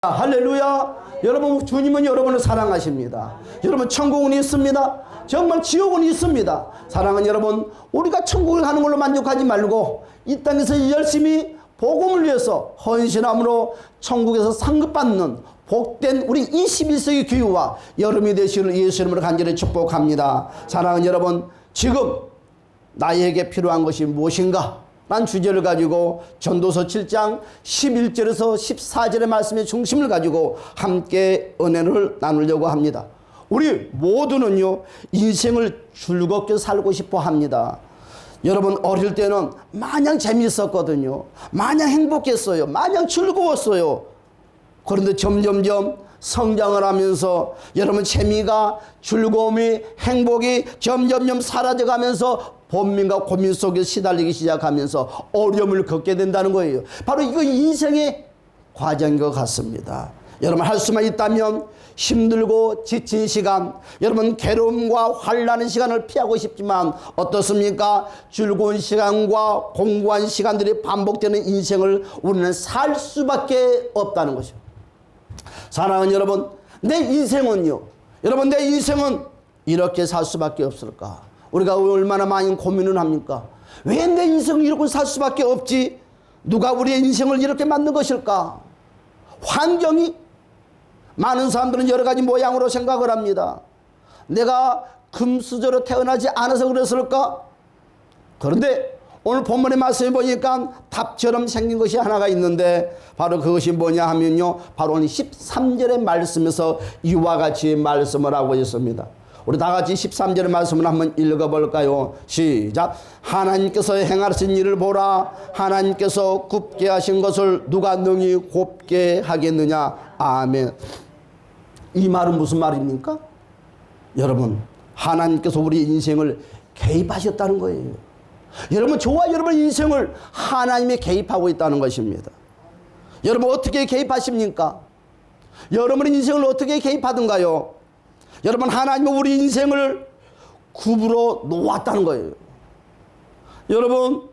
할렐루야. 여러분, 주님은 여러분을 사랑하십니다. 여러분, 천국은 있습니다. 정말 지옥은 있습니다. 사랑하는 여러분, 우리가 천국을 가는 걸로 만족하지 말고 이 땅에서 열심히 복음을 위해서 헌신함으로 천국에서 상급받는 복된 우리 21세기 교회와 여러분이 되시기를 예수 이름으로 간절히 축복합니다. 사랑하는 여러분, 지금 나에게 필요한 것이 무엇인가? 란 주제를 가지고 전도서 7장 11절에서 14절의 말씀의 중심을 가지고 함께 은혜를 나누려고 합니다. 우리 모두는요, 인생을 즐겁게 살고 싶어 합니다. 여러분, 어릴 때는 마냥 재미있었거든요. 마냥 행복했어요. 마냥 즐거웠어요. 그런데 점점점 성장을 하면서 여러분, 재미가, 즐거움이, 행복이 점점점 사라져가면서 번민과 고민 속에 시달리기 시작하면서 어려움을 겪게 된다는 거예요. 바로 이거 인생의 과정인 것 같습니다. 여러분, 할 수만 있다면 힘들고 지친 시간, 여러분 괴로움과 환난의 시간을 피하고 싶지만 어떻습니까? 즐거운 시간과 공고한 시간들이 반복되는 인생을 우리는 살 수밖에 없다는 것이죠. 사랑하는 여러분, 내 인생은요, 여러분, 내 인생은 이렇게 살 수밖에 없을까? 우리가 얼마나 많이 고민을 합니까? 왜 내 인생을 이렇게 살 수밖에 없지? 누가 우리의 인생을 이렇게 만든 것일까? 환경이, 많은 사람들은 여러 가지 모양으로 생각을 합니다. 내가 금수저로 태어나지 않아서 그랬을까? 그런데 오늘 본문의 말씀에 보니까 답처럼 생긴 것이 하나가 있는데 바로 그것이 뭐냐 하면요, 바로 오늘 13절의 말씀에서 이와 같이 말씀을 하고 있습니다. 우리 다 같이 13절의 말씀을 한번 읽어볼까요? 시작. 하나님께서 행하신 일을 보라. 하나님께서 굽게 하신 것을 누가 능히 곱게 하겠느냐. 아멘. 이 말은 무슨 말입니까? 여러분, 하나님께서 우리 인생을 개입하셨다는 거예요. 여러분, 저와 여러분 인생을 하나님이 개입하고 있다는 것입니다. 여러분, 어떻게 개입하십니까? 여러분의 인생을 어떻게 개입하던가요? 여러분, 하나님은 우리 인생을 굽으로 놓았다는 거예요. 여러분,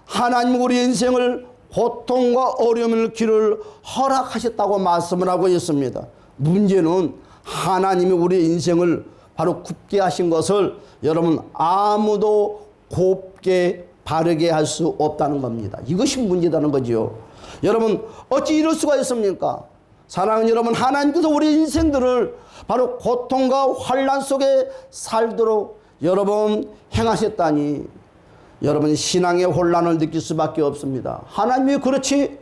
하나님은 우리 인생을 고통과 어려움의 길을 허락하셨다고 말씀을 하고 있습니다. 문제는 하나님이 우리 인생을 바로 굽게 하신 것을 여러분 아무도 곱게 바르게 할 수 없다는 겁니다. 이것이 문제라는 거죠. 여러분, 어찌 이럴 수가 있습니까? 사랑하는 여러분, 하나님께서 우리 인생들을 바로 고통과 환난 속에 살도록 여러분 행하셨다니, 여러분 신앙의 혼란을 느낄 수밖에 없습니다. 하나님이 그렇지?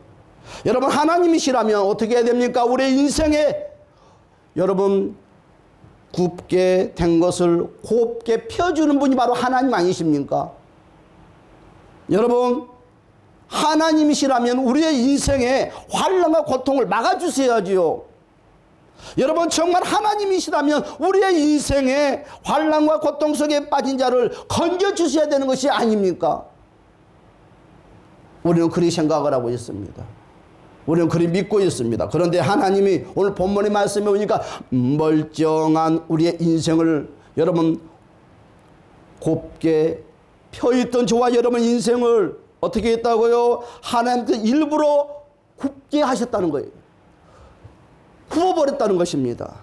여러분, 하나님이시라면 어떻게 해야 됩니까? 우리 인생에 여러분 굽게 된 것을 곱게 펴주는 분이 바로 하나님 아니십니까? 여러분, 하나님이시라면 우리의 인생에 환난과 고통을 막아주셔야지요. 여러분, 정말 하나님이시라면 우리의 인생에 환난과 고통 속에 빠진 자를 건져주셔야 되는 것이 아닙니까? 우리는 그리 생각을 하고 있습니다. 우리는 그리 믿고 있습니다. 그런데 하나님이 오늘 본문의 말씀에 오니까 멀쩡한 우리의 인생을 여러분 곱게 펴있던 저와 여러분 인생을 어떻게 했다고요? 하나님께서 일부러 굽게 하셨다는 거예요. 굽어버렸다는 것입니다.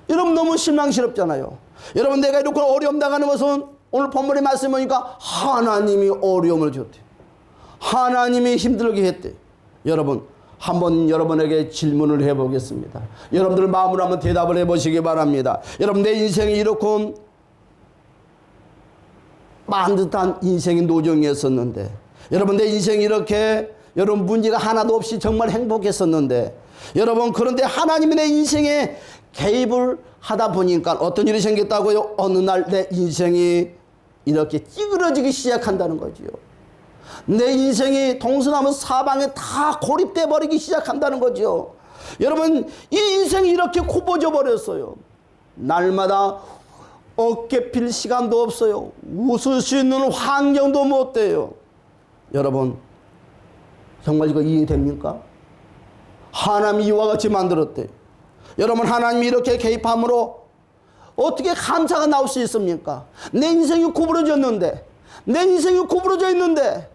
여러분, 너무 실망스럽잖아요. 여러분, 내가 이렇게 어려움 당하는 것은 오늘 본문의 말씀에 보니까 하나님이 어려움을 줬대. 하나님이 힘들게 했대. 여러분, 한번 여러분에게 질문을 해보겠습니다. 여러분들 마음으로 한번 대답을 해보시기 바랍니다. 여러분, 내 인생이 이렇게 반듯한 인생의 노정이었었는데, 여러분, 내 인생이 이렇게 여러분 문제가 하나도 없이 정말 행복했었는데, 여러분, 그런데 하나님이 내 인생에 개입을 하다 보니까 어떤 일이 생겼다고요? 어느 날 내 인생이 이렇게 찌그러지기 시작한다는 거지요. 내 인생이 동서남북 사방에 다 고립돼 버리기 시작한다는 거죠. 여러분, 이 인생이 이렇게 굽어져 버렸어요. 날마다 어깨 필 시간도 없어요. 웃을 수 있는 환경도 못 돼요. 여러분, 정말 이거 이해됩니까? 하나님이 이와 같이 만들었대. 여러분, 하나님이 이렇게 개입함으로 어떻게 감사가 나올 수 있습니까? 내 인생이 구부러졌는데, 내 인생이 구부러져 있는데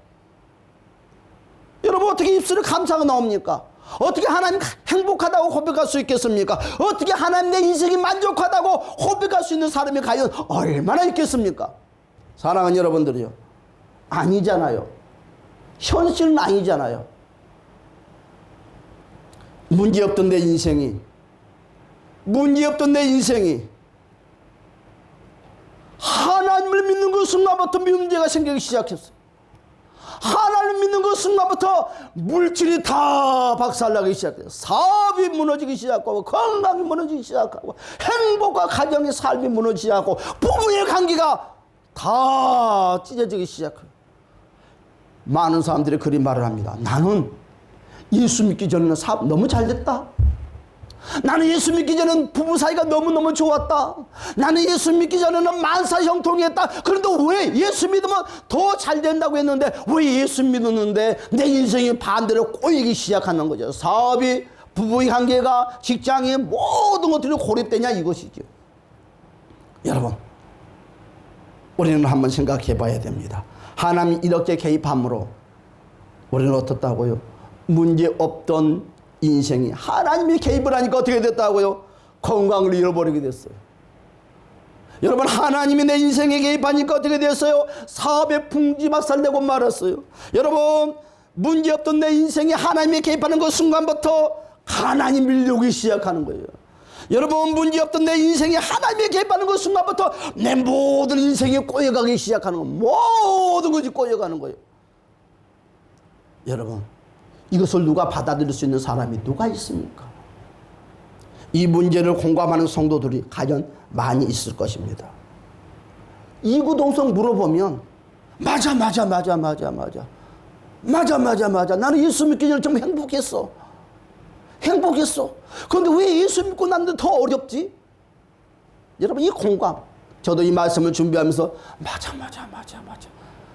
여러분, 어떻게 입술에 감사가 나옵니까? 어떻게 하나님 행복하다고 고백할 수 있겠습니까? 어떻게 하나님 내 인생이 만족하다고 고백할 수 있는 사람이 과연 얼마나 있겠습니까? 사랑하는 여러분들이요, 아니잖아요. 현실은 아니잖아요. 문제없던 내 인생이 하나님을 믿는 그 순간부터 문제가 생기기 시작했어요. 하나님을 믿는 그 순간부터 물질이 다 박살나기 시작해요. 사업이 무너지기 시작하고, 건강이 무너지기 시작하고, 행복과 가정의 삶이 무너지기 시작하고, 부부의 관계가 다 찢어지기 시작해요. 많은 사람들이 그리 말을 합니다. 나는 예수 믿기 전에는 사업 너무 잘 됐다. 나는 예수 믿기 전에는 부부 사이가 너무너무 좋았다. 나는 예수 믿기 전에는 만사 형통했다. 그런데 왜 예수 믿으면 더 잘 된다고 했는데 왜 예수 믿었는데 내 인생이 반대로 꼬이기 시작하는 거죠. 사업이, 부부의 관계가, 직장의 모든 것들이 고립되냐 이것이죠. 여러분, 우리는 한번 생각해 봐야 됩니다. 하나님이 이렇게 개입함으로 우리는 어떻다고요? 문제 없던 인생이 하나님이 개입을 하니까 어떻게 됐다고요? 건강을 잃어버리게 됐어요. 여러분, 하나님이 내 인생에 개입하니까 어떻게 됐어요? 사업에 풍지박살내고 말았어요. 여러분, 문제 없던 내 인생에 하나님이 개입하는 그 순간부터 하나님 밀려오기 시작하는 거예요. 여러분, 문제 없던 내 인생에 하나님이 개입하는 그 순간부터 내 모든 인생이 꼬여가기 시작하는 거예요. 모든 것이 꼬여가는 거예요. 여러분, 이것을 누가 받아들일 수 있는 사람이 누가 있습니까? 이 문제를 공감하는 성도들이 과연 많이 있을 것입니다. 이구동성 물어보면 맞아. 나는 예수 믿기 전에 좀 행복했어. 그런데 왜 예수 믿고 났는데 더 어렵지? 여러분, 이 공감. 저도 이 말씀을 준비하면서 맞아.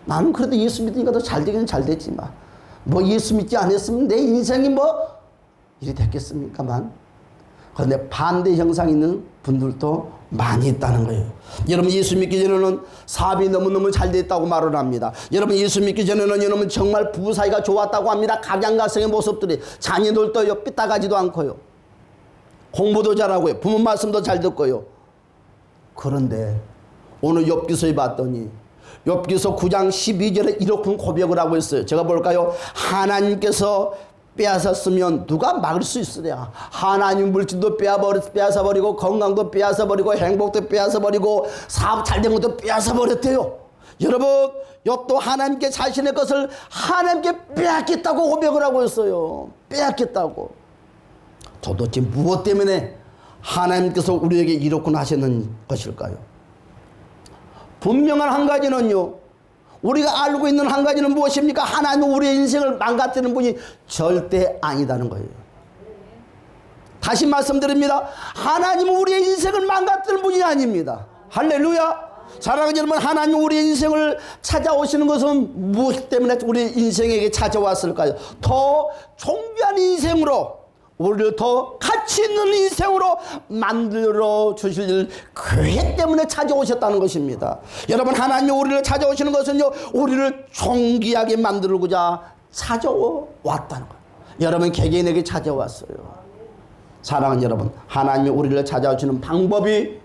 나는 그래도 예수 믿으니까 더 잘 되긴 잘 됐지만 뭐 예수 믿지 않았으면 내 인생이 뭐 이리 됐겠습니까만, 그런데 반대 형상이 있는 분들도 많이 있다는 거예요. 여러분, 예수 믿기 전에는 사업이 너무너무 잘 됐다고 말을 합니다. 여러분, 예수 믿기 전에는 여러분 정말 부부 사이가 좋았다고 합니다. 각양각색의 모습들이, 자녀들도 삐딱하지도 않고요, 공부도 잘하고요, 부모 말씀도 잘 듣고요. 그런데 오늘 욥기서에 봤더니 욥기서 9장 12절에 이렇게 고백을 하고 있어요. 제가 볼까요? 하나님께서 빼앗았으면 누가 막을 수 있으랴. 하나님 물질도 빼앗아버리고, 건강도 빼앗아버리고, 행복도 빼앗아버리고, 사업 잘된 것도 빼앗아버렸대요. 여러분, 욥도 하나님께 자신의 것을 하나님께 빼앗겠다고 고백을 하고 있어요. 빼앗겠다고. 도대체 무엇 때문에 하나님께서 우리에게 이렇게 하시는 것일까요? 분명한 한 가지는요, 우리가 알고 있는 한 가지는 무엇입니까? 하나님은 우리의 인생을 망가뜨리는 분이 절대 아니다는 거예요. 다시 말씀드립니다. 하나님은 우리의 인생을 망가뜨리는 분이 아닙니다. 할렐루야. 사랑하는 여러분, 하나님은 우리의 인생을 찾아오시는 것은 무엇 때문에 우리 인생에게 찾아왔을까요? 더 존귀한 인생으로, 우리를 더 가치 있는 인생으로 만들어 주실 계획 때문에 찾아오셨다는 것입니다. 여러분, 하나님이 우리를 찾아오시는 것은요, 우리를 존귀하게 만들고자 찾아왔다는 거예요. 여러분, 개개인에게 찾아왔어요. 사랑하는 여러분, 하나님이 우리를 찾아오시는 방법이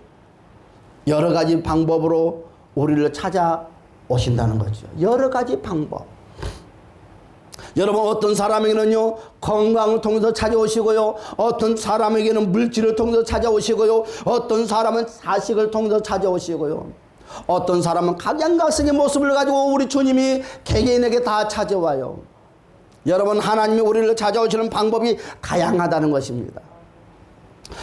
여러 가지 방법으로 우리를 찾아오신다는 거죠. 여러 가지 방법. 여러분, 어떤 사람에게는요, 건강을 통해서 찾아오시고요, 어떤 사람에게는 물질을 통해서 찾아오시고요, 어떤 사람은 자식을 통해서 찾아오시고요, 어떤 사람은 각양각색의 모습을 가지고 우리 주님이 개개인에게 다 찾아와요. 여러분, 하나님이 우리를 찾아오시는 방법이 다양하다는 것입니다.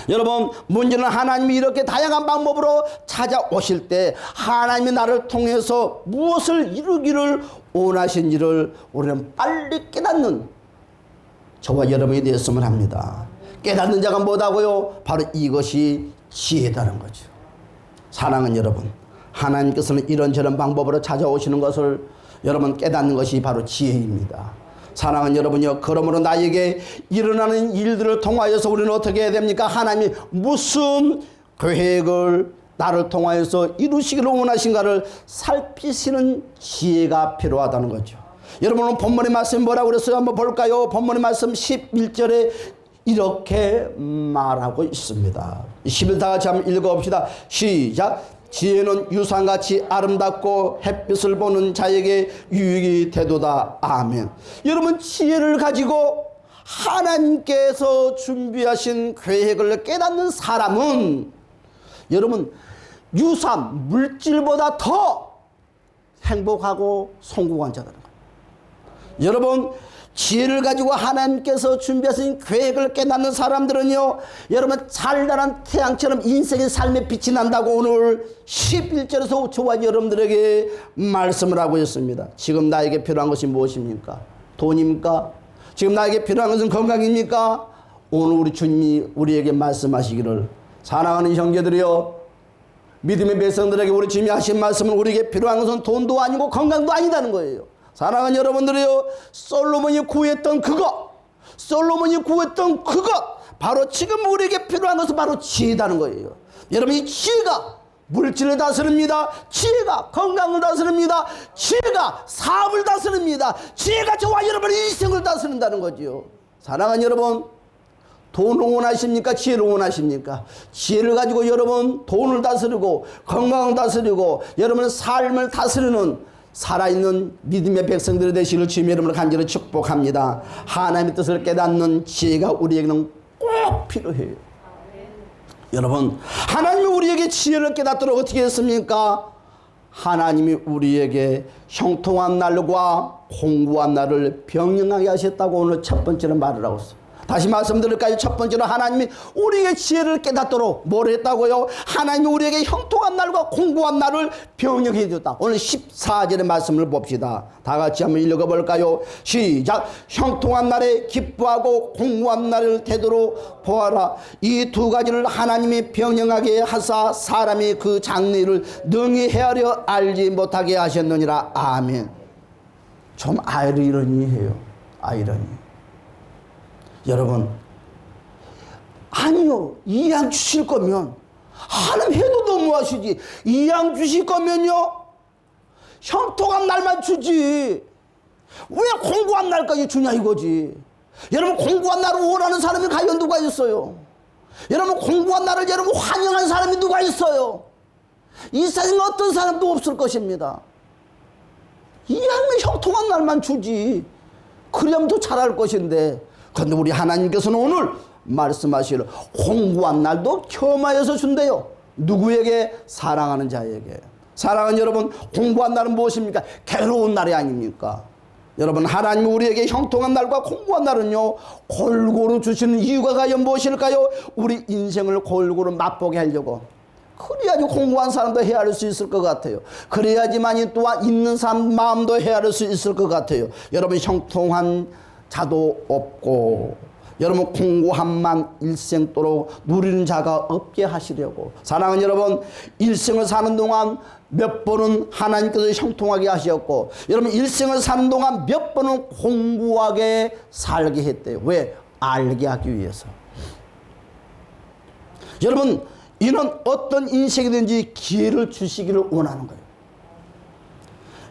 여러분, 문제는 하나님이 이렇게 다양한 방법으로 찾아오실 때 하나님이 나를 통해서 무엇을 이루기를 원하신지를 우리는 빨리 깨닫는 저와 여러분이 되었으면 합니다. 깨닫는 자가 뭐다고요? 바로 이것이 지혜다는 거죠. 사랑하는 여러분, 하나님께서는 이런저런 방법으로 찾아오시는 것을 여러분 깨닫는 것이 바로 지혜입니다. 사랑하는 여러분이요, 그러므로 나에게 일어나는 일들을 통하여서 우리는 어떻게 해야 됩니까? 하나님이 무슨 계획을 나를 통하여서 이루시기를 원하신가를 살피시는 지혜가 필요하다는 거죠. 여러분 오늘 본문의 말씀이 뭐라고 그랬어요? 한번 볼까요? 본문의 말씀 11절에 이렇게 말하고 있습니다. 11절 다 같이 한번 읽어봅시다. 시작. 지혜는 유산같이 아름답고 햇빛을 보는 자에게 유익이 되도다. 아멘. 여러분 지혜를 가지고 하나님께서 준비하신 계획을 깨닫는 사람은 여러분 유산, 물질보다 더 행복하고 성공한 자들은 여러분 지혜를 가지고 하나님께서 준비하신 계획을 깨닫는 사람들은요 여러분 찬란한 태양처럼 인생의 삶에 빛이 난다고 오늘 11절에서 저와 여러분들에게 말씀을 하고 있습니다. 지금 나에게 필요한 것이 무엇입니까? 돈입니까? 지금 나에게 필요한 것은 건강입니까? 오늘 우리 주님이 우리에게 말씀하시기를 사랑하는 형제들이여 믿음의 백성들에게 우리 주님이 하신 말씀은 우리에게 필요한 것은 돈도 아니고 건강도 아니다는 거예요. 사랑하는 여러분들이요 솔로몬이 구했던 그것 바로 지금 우리에게 필요한 것은 바로 지혜다는 거예요. 여러분 이 지혜가 물질을 다스립니다. 지혜가 건강을 다스립니다. 지혜가 사업을 다스립니다. 지혜가 저와 여러분의 인생을 다스린다는 거지요. 사랑하는 여러분 돈을 원하십니까? 지혜를 원하십니까? 지혜를 가지고 여러분 돈을 다스리고 건강을 다스리고 여러분의 삶을 다스리는 살아있는 믿음의 백성들이 되시기를 주님의 이름으로 간절히 축복합니다. 하나님의 뜻을 깨닫는 지혜가 우리에게는 꼭 필요해요. 여러분 하나님이 우리에게 지혜를 깨닫도록 어떻게 했습니까? 하나님이 우리에게 형통한 날과 공고한 날을 병령하게 하셨다고 오늘 첫 번째로 말을 하고 있어요. 다시 말씀드릴까요? 첫 번째로 하나님이 우리에게 지혜를 깨닫도록 뭘 했다고요? 하나님이 우리에게 형통한 날과 공고한 날을 병령해 줬다. 오늘 14절의 말씀을 봅시다. 다 같이 한번 읽어볼까요? 시작. 형통한 날에 기뻐하고 공고한 날을 되도록 보아라. 이 두 가지를 하나님이 병령하게 하사 사람이 그 장래를 능히 헤아려 알지 못하게 하셨느니라. 아멘. 좀 아이러니해요. 아이러니. 여러분 아니요 이양 주실 거면 하나님 해도 너무하시지 이양 주실 거면요 형통한 날만 주지 왜 공고한 날까지 주냐 이거지. 여러분 공고한 날을 원하는 사람이 과연 누가 있어요? 여러분 공고한 날을 여러분 환영하는 사람이 누가 있어요? 이 세상에 어떤 사람도 없을 것입니다. 이양은 형통한 날만 주지 그러면 더 잘할 것인데 그런데 우리 하나님께서는 오늘 말씀하시기를 공고한 날도 겸하여서 준대요. 누구에게? 사랑하는 자에게. 사랑하는 여러분 공고한 날은 무엇입니까? 괴로운 날이 아닙니까? 여러분 하나님이 우리에게 형통한 날과 공고한 날은요 골고루 주시는 이유가 과연 무엇일까요? 우리 인생을 골고루 맛보게 하려고. 그래야지 공고한 사람도 헤아릴 수 있을 것 같아요. 그래야지만이 또한 있는 사람 마음도 헤아릴 수 있을 것 같아요. 여러분 형통한 자도 없고 여러분 공고함만 일생도록 누리는 자가 없게 하시려고. 사랑하는 여러분 일생을 사는 동안 몇 번은 하나님께서 형통하게 하셨고 여러분 일생을 사는 동안 몇 번은 공고하게 살게 했대요. 왜? 알게 하기 위해서. 여러분 이는 어떤 인생이든지 기회를 주시기를 원하는 거예요.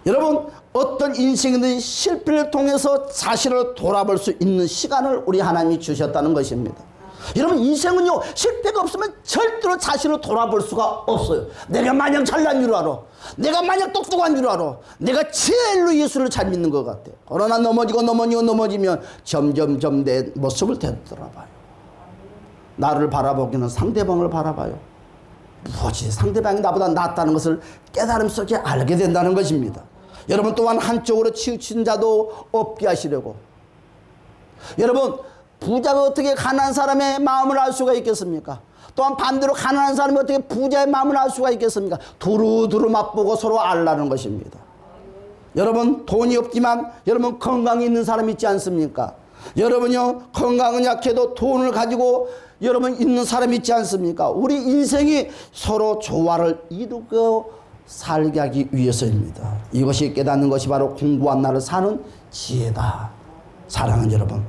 여러분 어떤 인생이든 실패를 통해서 자신을 돌아볼 수 있는 시간을 우리 하나님이 주셨다는 것입니다. 여러분 인생은요 실패가 없으면 절대로 자신을 돌아볼 수가 없어요. 내가 마냥 잘난 줄 알아. 내가 마냥 똑똑한 줄 알아. 내가 제일로 예수를 잘 믿는 것 같아. 그러나 넘어지면 점점점 내 모습을 되돌아봐요. 나를 바라보기는 상대방을 바라봐요. 뭐지 상대방이 나보다 낫다는 것을 깨달음 속에 알게 된다는 것입니다. 여러분 또한 한쪽으로 치우친 자도 없게 하시려고. 여러분 부자가 어떻게 가난한 사람의 마음을 알 수가 있겠습니까? 또한 반대로 가난한 사람이 어떻게 부자의 마음을 알 수가 있겠습니까? 두루두루 맛보고 서로 알라는 것입니다. 여러분 돈이 없지만 여러분 건강이 있는 사람 있지 않습니까? 여러분요 건강은 약해도 돈을 가지고 여러분 있는 사람 있지 않습니까? 우리 인생이 서로 조화를 이루고 살게 하기 위해서입니다. 이것이 깨닫는 것이 바로 공고한 날을 사는 지혜다. 사랑하는 여러분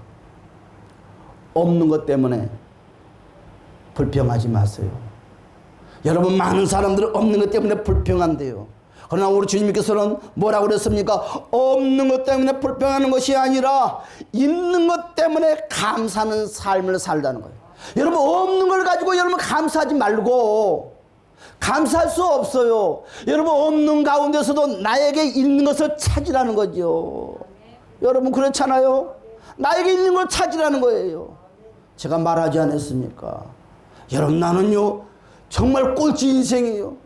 없는 것 때문에 불평하지 마세요. 여러분 많은 사람들은 없는 것 때문에 불평한대요. 그러나 우리 주님께서는 뭐라고 그랬습니까? 없는 것 때문에 불평하는 것이 아니라 있는 것 때문에 감사하는 삶을 살다는 거예요. 여러분, 없는 걸 가지고 여러분 감사하지 말고, 감사할 수 없어요. 여러분, 없는 가운데서도 나에게 있는 것을 찾으라는 거죠. 여러분, 그렇잖아요. 나에게 있는 걸 찾으라는 거예요. 제가 말하지 않았습니까? 여러분, 나는요 정말 꼴찌 인생이에요.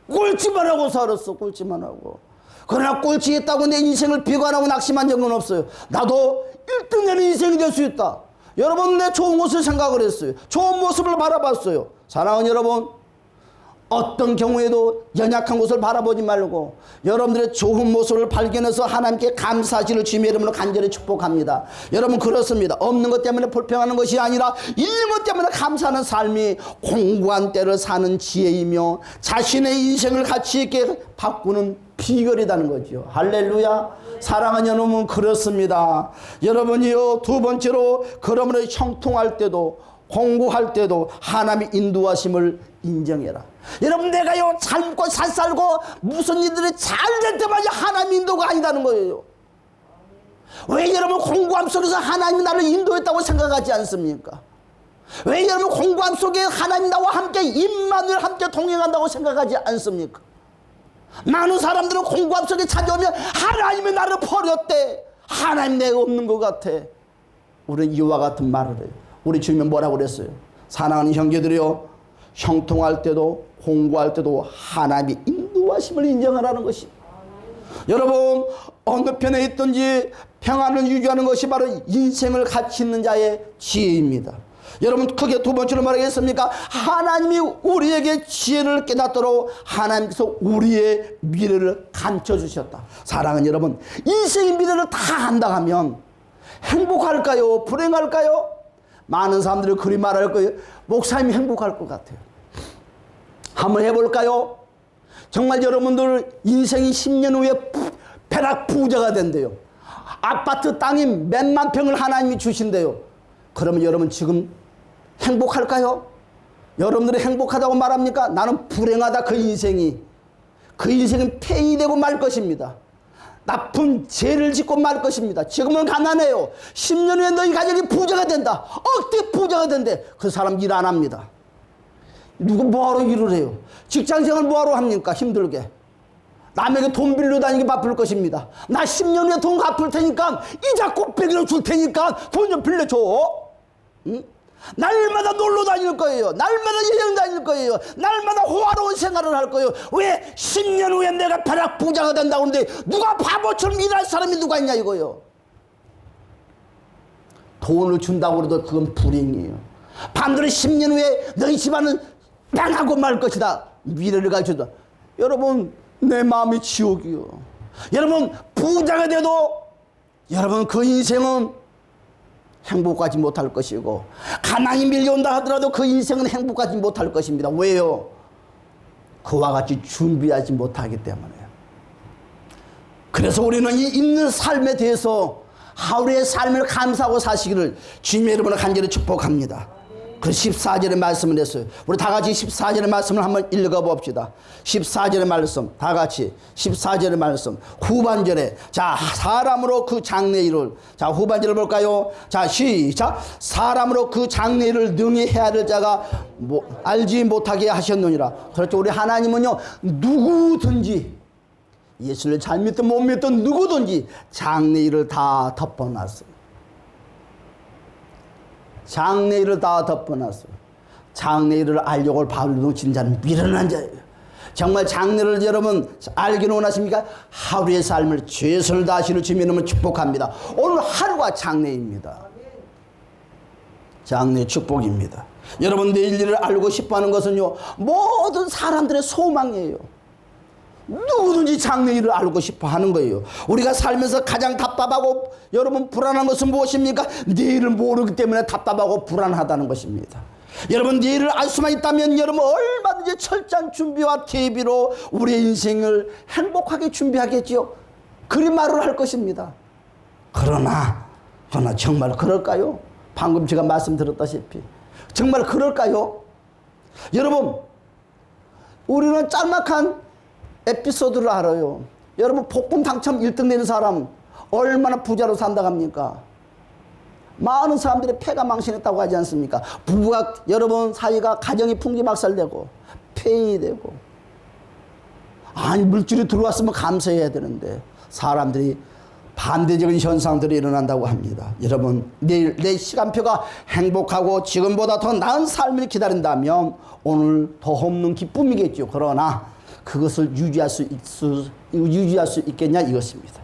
꼴찌만 하고 살았어. 꼴찌만 하고. 그러나 꼴찌했다고 내 인생을 비관하고 낙심한 적은 없어요. 나도 1등 되는 인생이 될 수 있다. 여러분, 내 좋은 것을 생각을 했어요. 좋은 모습을 바라봤어요. 사랑하는 여러분, 어떤 경우에도 연약한 곳을 바라보지 말고 여러분들의 좋은 모습을 발견해서 하나님께 감사하시를 주님의 이름으로 간절히 축복합니다. 여러분, 그렇습니다. 없는 것 때문에 불평하는 것이 아니라 있는 것 때문에 감사하는 삶이 공고한 때를 사는 지혜이며 자신의 인생을 가치 있게 바꾸는 비결이라는 거죠. 할렐루야. 사랑하는 여러분, 그렇습니다. 여러분이요, 두 번째로, 그러므로 형통할 때도 공고할 때도 하나님의 인도하심을 인정해라. 여러분, 내가요 잘 먹고 잘 살고 무슨 일들이 잘 될 때만 하나님 인도가 아니다는 거예요. 왜 여러분 공고함 속에서 하나님이 나를 인도했다고 생각하지 않습니까? 왜 여러분 공고함 속에 하나님 나와 함께 임마누엘 함께 동행한다고 생각하지 않습니까? 많은 사람들은 공고함 속에 찾아오면 하나님이 나를 버렸대, 하나님 내가 없는 것 같아. 우리는 이와 같은 말을 해요. 우리 주님은 뭐라고 그랬어요? 사랑하는 형제들이요, 형통할 때도 공고할 때도 하나님의 인도하심을 인정하라는 것이, 여러분 어느 편에 있든지 평안을 유지하는 것이 바로 인생을 가치 있는 자의 지혜입니다. 여러분, 크게 두 번째로 말하겠습니까? 하나님이 우리에게 지혜를 깨닫도록 하나님께서 우리의 미래를 감춰주셨다. 사랑하는 여러분, 인생의 미래를 다 안다 하면 행복할까요? 불행할까요? 많은 사람들이 그리 말할 거예요. 목사님이 행복할 것 같아요. 한번 해볼까요? 정말 여러분들 인생이 10년 후에 벼락 부자가 된대요. 아파트 땅이 몇만 평을 하나님이 주신대요. 그러면 여러분 지금 행복할까요? 여러분들이 행복하다고 말합니까? 나는 불행하다. 그 인생은 폐위되고 말 것입니다. 나쁜 죄를 짓고 말 것입니다. 지금은 가난해요. 10년 후에 너희 가정이 부자가 된다. 어떻게 부자가 된대? 그 사람 일 안 합니다. 누구 뭐하러 일을 해요? 직장생활 뭐하러 합니까? 힘들게. 남에게 돈 빌려 다니기 바쁠 것입니다. 나 10년 후에 돈 갚을 테니까 이자 꼭배기로 줄 테니까 돈 좀 빌려줘. 응? 날마다 놀러 다닐 거예요. 날마다 여행 다닐 거예요. 날마다 호화로운 생활을 할 거예요. 왜 10년 후에 내가 벼락 부자가 된다고 하는데 누가 바보처럼 일할 사람이 누가 있냐 이거요. 돈을 준다고 해도 그건 불행이에요. 반대로 10년 후에 너희 집안은 망하고 말 것이다. 미래를 가르쳐준다. 여러분, 내 마음이 지옥이요. 여러분, 부자가 돼도 여러분 그 인생은 행복하지 못할 것이고, 가난이 밀려온다 하더라도 그 인생은 행복하지 못할 것입니다. 왜요? 그와 같이 준비하지 못하기 때문에요. 그래서 우리는 이 있는 삶에 대해서 하루의 삶을 감사하고 사시기를 주님의 이름으로 간절히 축복합니다. 그 14절의 말씀을 했어요. 우리 다 같이 14절의 말씀을 한번 읽어봅시다. 14절의 말씀, 다 같이 14절의 말씀, 후반절에, 자, 사람으로 그 장래일을, 자, 후반절을 볼까요? 자, 시작. 사람으로 그 장래일을 능히 헤아릴 자가 알지 못하게 하셨느니라. 그렇죠. 우리 하나님은요, 누구든지, 예수를 잘 믿든 못 믿든 누구든지 장래일을 다 덮어놨어요. 장래일을 다 덮어놨어요. 장래일을 알려고 발을 놓친 자는 미련한 자예요. 정말 장래를 여러분 알기는 원하십니까? 하루의 삶을 최선을 다하시는 주님의 이름을 축복합니다. 오늘 하루가 장래입니다. 장래 축복입니다. 여러분, 내일 일을 알고 싶어하는 것은요, 모든 사람들의 소망이에요. 누구든지 장래일을 알고 싶어 하는 거예요. 우리가 살면서 가장 답답하고 여러분 불안한 것은 무엇입니까? 내일을 모르기 때문에 답답하고 불안하다는 것입니다. 여러분, 내일을 알 수만 있다면 여러분 얼마든지 철저한 준비와 대비로 우리의 인생을 행복하게 준비하겠지요. 그리 말을 할 것입니다. 그러나 정말 그럴까요? 방금 제가 말씀드렸다시피 정말 그럴까요? 여러분, 우리는 짤막한 에피소드를 알아요. 여러분 복권 당첨 1등 되는 사람 얼마나 부자로 산다고 합니까? 많은 사람들이 폐가 망신했다고 하지 않습니까? 부부가 여러분 사이가 가정이 풍지박살되고 폐인이 되고 아니 물질이 들어왔으면 감사해야 되는데 사람들이 반대적인 현상들이 일어난다고 합니다. 여러분 내일 내 시간표가 행복하고 지금보다 더 나은 삶을 기다린다면 오늘 더 없는 기쁨이겠죠. 그러나 그것을 유지할 수 있겠냐 이것입니다.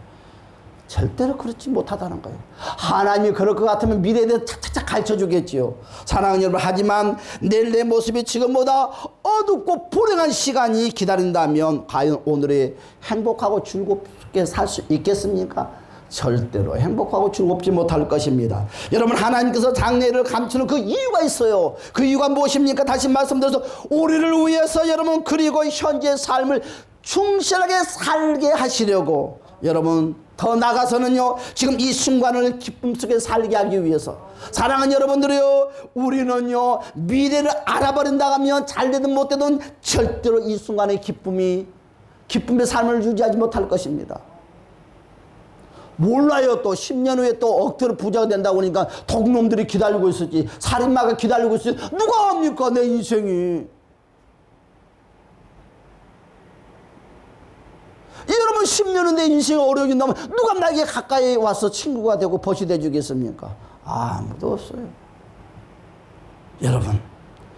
절대로 그렇지 못하다는 거예요. 하나님이 그럴 것 같으면 미래에 대해서 착착착 가르쳐주겠지요. 사랑하는 여러분, 하지만 내일 내 모습이 지금보다 어둡고 불행한 시간이 기다린다면 과연 오늘의 행복하고 즐겁게 살 수 있겠습니까? 절대로 행복하고 즐겁지 못할 것입니다. 여러분 하나님께서 장래를 감추는 그 이유가 있어요. 그 이유가 무엇입니까? 다시 말씀드려서 우리를 위해서 여러분 그리고 현재의 삶을 충실하게 살게 하시려고 여러분 더 나가서는요 지금 이 순간을 기쁨 속에 살게 하기 위해서 사랑하는 여러분들이요 우리는요 미래를 알아버린다 하면 잘되든 못되든 절대로 이 순간의 기쁨의 삶을 유지하지 못할 것입니다. 몰라요. 또 10년 후에 또 억대로 부자가 된다고 하니까 독놈들이 기다리고 있었지 살인마가 기다리고 있었지 누가 합니까 내 인생이. 여러분 10년은 내 인생이 어려워진다면 누가 나에게 가까이 와서 친구가 되고 벗이 돼주겠습니까? 아무도 없어요. 여러분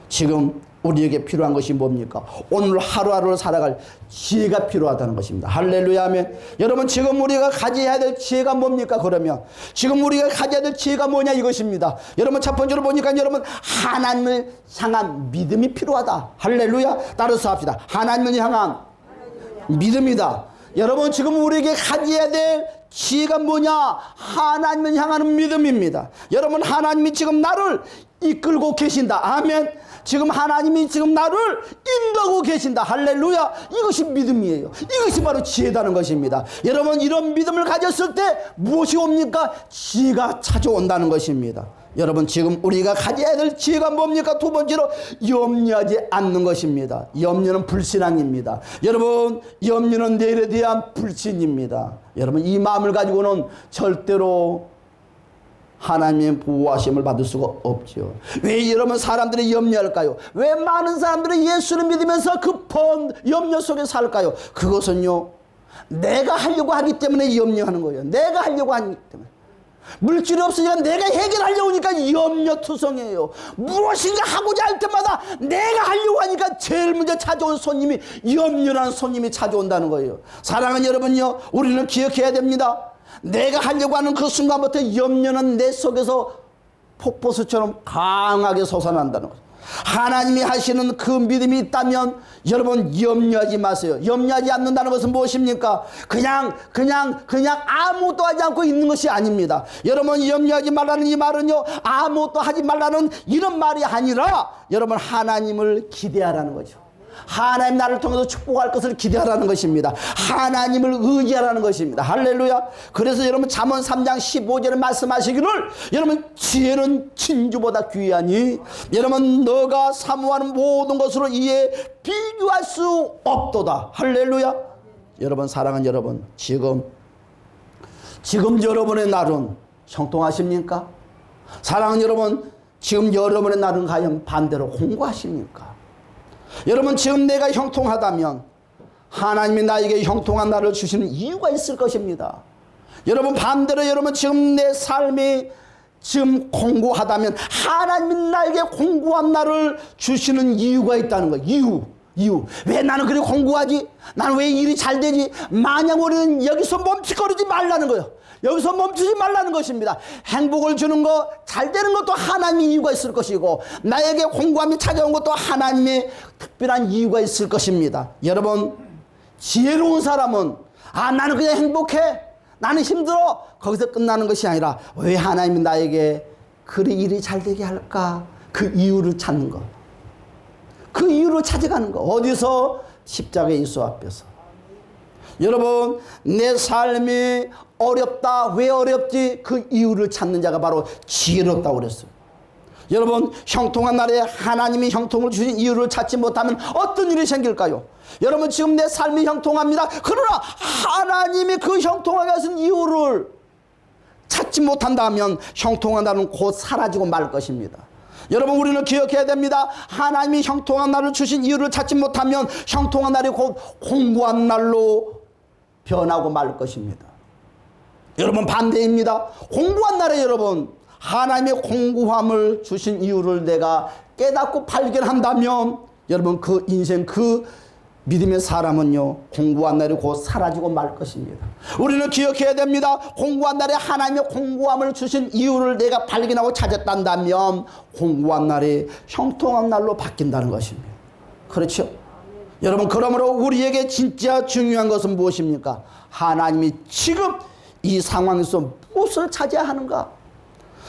지금 우리에게 필요한 것이 뭡니까? 오늘 하루하루를 살아갈 지혜가 필요하다는 것입니다. 할렐루야 아멘. 여러분 지금 우리가 가져야 될 지혜가 뭡니까? 그러면 지금 우리가 가져야 될 지혜가 뭐냐 이것입니다. 여러분 첫 번째로 보니까 여러분 하나님을 향한 믿음이 필요하다. 할렐루야. 따라서 합시다. 하나님을 향한 믿음이다. 여러분 지금 우리에게 가져야 될 지혜가 뭐냐? 하나님을 향하는 믿음입니다. 여러분 하나님이 지금 나를 이끌고 계신다. 아멘. 지금 하나님이 지금 나를 인도하고 계신다. 할렐루야. 이것이 믿음이에요. 이것이 바로 지혜다는 것입니다. 여러분 이런 믿음을 가졌을 때 무엇이 옵니까? 지혜가 찾아온다는 것입니다. 여러분 지금 우리가 가져야 될 지혜가 뭡니까? 두 번째로 염려하지 않는 것입니다. 염려는 불신앙입니다. 여러분 염려는 내일에 대한 불신입니다. 여러분 이 마음을 가지고는 절대로 하나님의 보호하심을 받을 수가 없죠. 왜 여러분 사람들이 염려할까요? 왜 많은 사람들이 예수를 믿으면서 급한 염려 속에 살까요? 그것은요 내가 하려고 하기 때문에 염려하는 거예요. 내가 하려고 하기 때문에. 물질이 없으니까 내가 해결하려고 하니까 염려투성이에요. 무엇인가 하고자 할 때마다 내가 하려고 하니까 제일 먼저 찾아온 손님이 염려라는 손님이 찾아온다는 거예요. 사랑하는 여러분요 우리는 기억해야 됩니다. 내가 하려고 하는 그 순간부터 염려는 내 속에서 폭포수처럼 강하게 솟아난다는 거죠. 하나님이 하시는 그 믿음이 있다면 여러분 염려하지 마세요. 염려하지 않는다는 것은 무엇입니까? 그냥 아무것도 하지 않고 있는 것이 아닙니다. 여러분 염려하지 말라는 이 말은요 아무것도 하지 말라는 이런 말이 아니라 여러분 하나님을 기대하라는 거죠. 하나님 나를 통해서 축복할 것을 기대하라는 것입니다. 하나님을 의지하라는 것입니다. 할렐루야. 그래서 여러분 잠언 3장 15절에 말씀하시기를 여러분 지혜는 진주보다 귀하니 여러분 너가 사모하는 모든 것으로 이에 비교할 수 없도다. 할렐루야. 여러분 사랑하는 여러분 지금 여러분의 날은 형통하십니까? 사랑하는 여러분 지금 여러분의 날은 과연 반대로 공고하십니까? 여러분 지금 내가 형통하다면 하나님이 나에게 형통한 날을 주시는 이유가 있을 것입니다. 여러분 반대로 여러분 지금 내 삶이 지금 공고하다면 하나님이 나에게 공고한 날을 주시는 이유가 있다는 거예요. 이유. 왜 나는 그렇게 공고하지? 나는 왜 일이 잘 되지? 만약 우리는 여기서 멈칫거리지 말라는 거예요. 여기서 멈추지 말라는 것입니다. 행복을 주는 것, 잘 되는 것도 하나님의 이유가 있을 것이고 나에게 공고함이 찾아온 것도 하나님의 특별한 이유가 있을 것입니다. 여러분 지혜로운 사람은 나는 그냥 행복해, 나는 힘들어, 거기서 끝나는 것이 아니라 왜 하나님이 나에게 그리 일이 잘 되게 할까? 그 이유를 찾는 것, 그 이유를 찾아가는 것. 어디서? 십자가 예수 앞에서. 여러분 내 삶이 어렵다. 왜 어렵지? 그 이유를 찾는 자가 바로 지혜롭다고 그랬어요. 여러분, 형통한 날에 하나님이 형통을 주신 이유를 찾지 못하면 어떤 일이 생길까요? 여러분, 지금 내 삶이 형통합니다. 그러나 하나님이 그 형통하게 하신 이유를 찾지 못한다면 형통한 날은 곧 사라지고 말 것입니다. 여러분, 우리는 기억해야 됩니다. 하나님이 형통한 날을 주신 이유를 찾지 못하면 형통한 날이 곧 공고한 날로 변하고 말 것입니다. 여러분, 반대입니다. 공고한 날에 여러분, 하나님의 공고함을 주신 이유를 내가 깨닫고 발견한다면 여러분, 그 인생, 그 믿음의 사람은요, 공고한 날이 곧 사라지고 말 것입니다. 우리는 기억해야 됩니다. 공고한 날에 하나님의 공고함을 주신 이유를 내가 발견하고 찾았단다면 공고한 날이 형통한 날로 바뀐다는 것입니다. 그렇죠? 여러분, 그러므로 우리에게 진짜 중요한 것은 무엇입니까? 하나님이 지금 이 상황에서 무엇을 찾아야 하는가?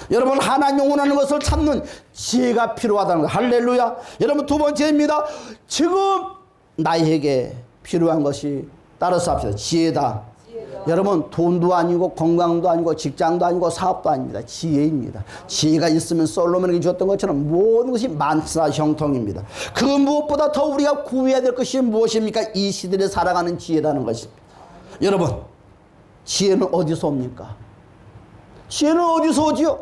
여러분, 하나님이 원하는 것을 찾는 지혜가 필요하다는 것. 할렐루야. 여러분, 두 번째입니다. 지금 나에게 필요한 것이 따라서 합시다. 지혜다. 여러분, 돈도 아니고 건강도 아니고 직장도 아니고 사업도 아닙니다. 지혜입니다. 지혜가 있으면 솔로몬에게 주었던 것처럼 모든 것이 만사 형통입니다. 그 무엇보다 더 우리가 구해야 될 것이 무엇입니까? 이 시대에 살아가는 지혜라는 것입니다. 여러분, 지혜는 어디서 옵니까? 지혜는 어디서 오지요?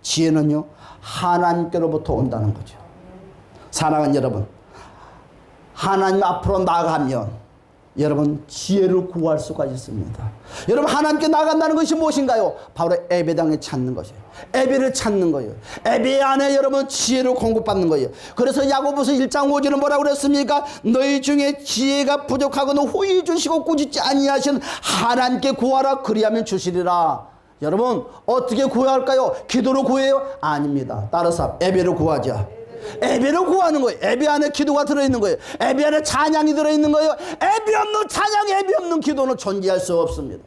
지혜는요, 하나님께로부터 온다는 거죠. 사랑하는 여러분, 하나님 앞으로 나가면 여러분 지혜를 구할 수가 있습니다. 여러분, 하나님께 나간다는 것이 무엇인가요? 바로 예배당에 찾는 것이에요. 예배를 찾는 거예요. 예배 안에 여러분 지혜를 공급받는 거예요. 그래서 야고보서 1장 5절은 뭐라고 그랬습니까? 너희 중에 지혜가 부족하거든 후히 주시고 꾸짖지 아니하신 하나님께 구하라, 그리하면 주시리라. 여러분, 어떻게 구해야 할까요? 기도로 구해요? 아닙니다. 따라서 예배로 구하자. 예배를 구하는 거예요. 예배 안에 기도가 들어있는 거예요. 예배 안에 찬양이 들어있는 거예요. 예배 없는 찬양, 예배 없는 기도는 존재할 수 없습니다.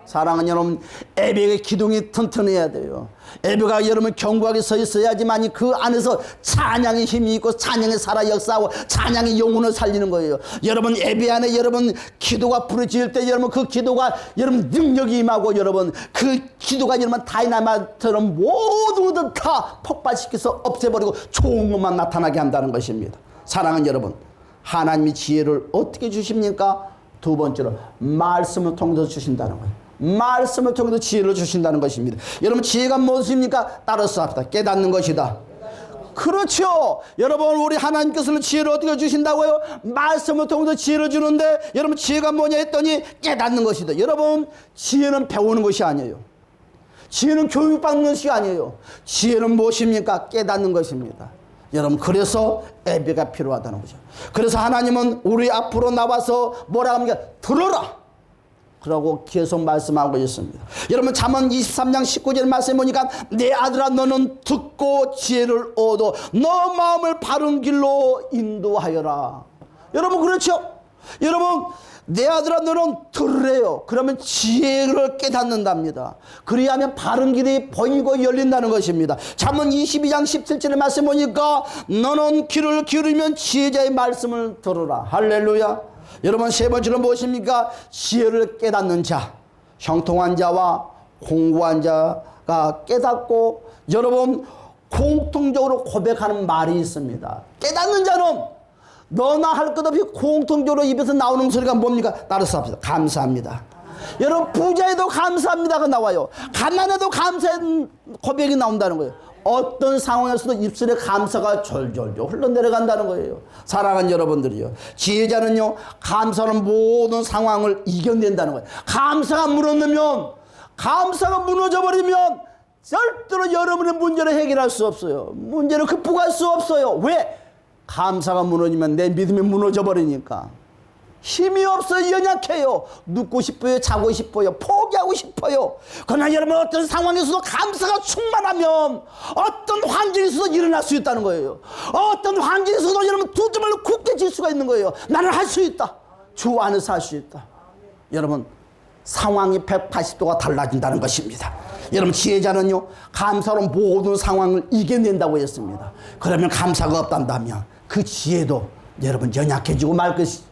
사랑하는 여러분, 예배의 기둥이 튼튼해야 돼요. 예배가 여러분 견고하게 서 있어야지만 그 안에서 찬양의 힘이 있고 찬양이 살아 역사하고 찬양이 영혼을 살리는 거예요. 여러분, 예배 안에 여러분 기도가 부르짖을 때 여러분 그 기도가 여러분 능력이 임하고 여러분 그 기도가 여러분 다이나마이트처럼 모든 것을 다 폭발시켜서 없애버리고 좋은 것만 나타나게 한다는 것입니다. 사랑하는 여러분, 하나님이 지혜를 어떻게 주십니까? 두 번째로 말씀을 통해서 주신다는 거예요. 말씀을 통해서 지혜를 주신다는 것입니다. 여러분, 지혜가 무엇입니까? 따라서 합시다. 깨닫는 것이다. 그렇죠. 여러분, 우리 하나님께서는 지혜를 어떻게 주신다고요? 말씀을 통해서 지혜를 주는데 여러분, 지혜가 뭐냐 했더니 깨닫는 것이다. 여러분, 지혜는 배우는 것이 아니에요. 지혜는 교육받는 것이 아니에요. 지혜는 무엇입니까? 깨닫는 것입니다. 여러분, 그래서 예배가 필요하다는 거죠. 그래서 하나님은 우리 앞으로 나와서 뭐라 합니까? 들어라! 그러고 계속 말씀하고 있습니다. 여러분, 잠언 23장 19절 말씀해 보니까 내 아들아 너는 듣고 지혜를 얻어 너 마음을 바른 길로 인도하여라. 여러분, 그렇죠? 여러분, 내 아들아 너는 들으래요. 그러면 지혜를 깨닫는답니다. 그리하면 바른 길이 보이고 열린다는 것입니다. 잠언 22장 17절의 말씀 보니까 너는 귀를 기울이면 지혜자의 말씀을 들으라. 할렐루야. 여러분, 세 번째는 무엇입니까? 지혜를 깨닫는 자, 형통한 자와 공고한 자가 깨닫고 여러분 공통적으로 고백하는 말이 있습니다. 깨닫는 자는 너나 할 것 없이 공통적으로 입에서 나오는 목소리가 뭡니까? 따라서 합시다. 감사합니다. 여러분, 부자에도 감사합니다가 나와요. 가난해도 감사의 고백이 나온다는 거예요. 어떤 상황에서도 입술에 감사가 졸졸 흘러내려간다는 거예요. 사랑하는 여러분들이요, 지혜자는요 감사는 모든 상황을 이겨낸다는 거예요. 감사가 무너져버리면 절대로 여러분의 문제를 해결할 수 없어요. 문제를 극복할 수 없어요. 왜? 감사가 무너지면 내 믿음이 무너져버리니까. 힘이 없어요. 연약해요. 눕고 싶어요. 자고 싶어요. 포기하고 싶어요. 그러나 여러분, 어떤 상황에서도 감사가 충만하면 어떤 환경에서도 일어날 수 있다는 거예요. 어떤 환경에서도 여러분 두 점을 굳게 질 수가 있는 거예요. 나는 할 수 있다. 주 안에서 할 수 있다. 여러분, 상황이 180도가 달라진다는 것입니다. 여러분, 지혜자는요 감사로 모든 상황을 이겨낸다고 했습니다. 그러면 감사가 없단다면 그 지혜도 여러분 연약해지고 말 것이.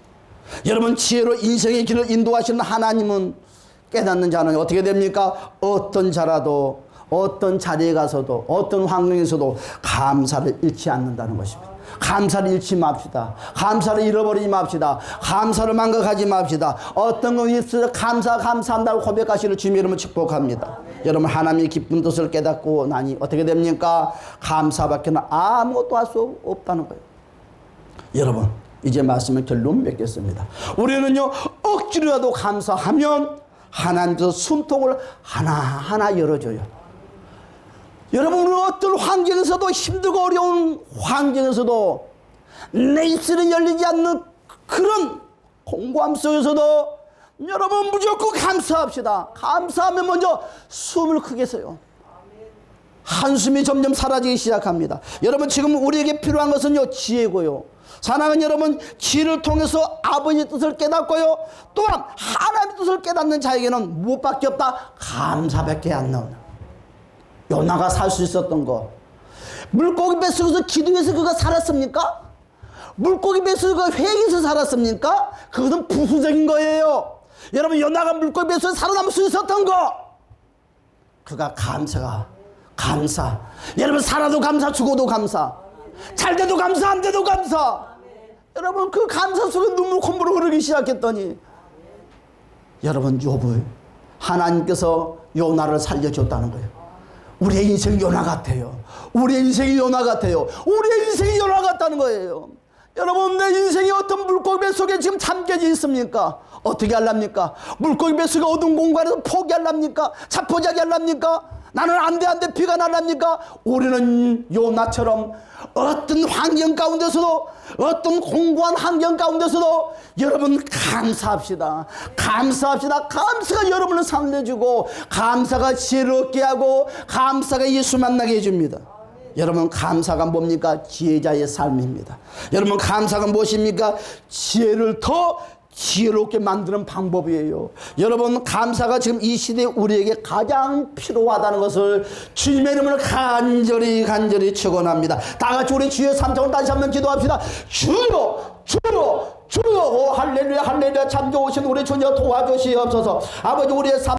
여러분, 지혜로 인생의 길을 인도하시는 하나님은 깨닫는 자는 어떻게 됩니까? 어떤 자라도 어떤 자리에 가서도 어떤 환경에서도 감사를 잃지 않는다는 것입니다. 감사를 잃지 맙시다. 감사를 잃어버리지 맙시다. 감사를 망각하지 맙시다. 어떤 것이 있어서 감사한다고 고백하시는 주님 여러분 축복합니다. 여러분 하나님의 기쁜 뜻을 깨닫고 나니 어떻게 됩니까? 감사밖에는 아무것도 할 수 없다는 거예요. 여러분 이제 말씀을 결론 맺겠습니다. 우리는요 억지로라도 감사하면 하나님께서 숨통을 하나하나 열어줘요. 여러분은 어떤 환경에서도 힘들고 어려운 환경에서도 내 입술이 열리지 않는 그런 공고함 속에서도 여러분 무조건 감사합시다. 감사하면 먼저 숨을 크게 쉬어요. 한숨이 점점 사라지기 시작합니다. 여러분 지금 우리에게 필요한 것은요 지혜고요. 사랑하는 여러분 지혜를 통해서 아버지의 뜻을 깨닫고요. 또한 하나님의 뜻을 깨닫는 자에게는 무엇밖에 없다? 감사밖에 안 나오는. 요나가 살 수 있었던 거. 물고기 뱃속에서 기도해서 그가 살았습니까? 물고기 뱃속에서 회개해서 살았습니까? 그것은 부수적인 거예요. 여러분 요나가 물고기 뱃속에서 살아남을 수 있었던 거. 그가 감사. 여러분 살아도 감사, 죽어도 감사. 잘 돼도 감사, 안 돼도 감사. 여러분 그 감사 속에 눈물 콧물이 흐르기 시작했더니 여러분 욥을 하나님께서 요나를 살려줬다는 거예요. 우리의 인생이 요나 같아요. 우리의 인생이 요나 같아요. 우리의 인생이 요나 같다는 거예요. 여러분 내 인생이 어떤 물고기 뱃속에 지금 잠겨져 있습니까? 어떻게 하랍니까? 물고기 뱃속에 어두운 공간에서 포기하랍니까? 자포자기 하랍니까? 나는 안 돼 피가 나랍니까? 우리는 요나처럼 어떤 환경 가운데서도 어떤 공고한 환경 가운데서도 여러분 감사합시다. 감사가 여러분을 살려주고 감사가 지혜를 얻게 하고 감사가 예수 만나게 해줍니다. 여러분 감사가 뭡니까? 지혜자의 삶입니다. 여러분 감사가 무엇입니까? 지혜를 더 지혜롭게 만드는 방법이에요. 여러분 감사가 지금 이 시대에 우리에게 가장 필요하다는 것을 주님의 이름으로 간절히 축원합니다. 다 같이 우리 주의 삼성을 다시 한번 기도합시다. 주여 오 할렐루야 참 좋으신 우리 주여 도와주시옵소서. 아버지 우리의 삶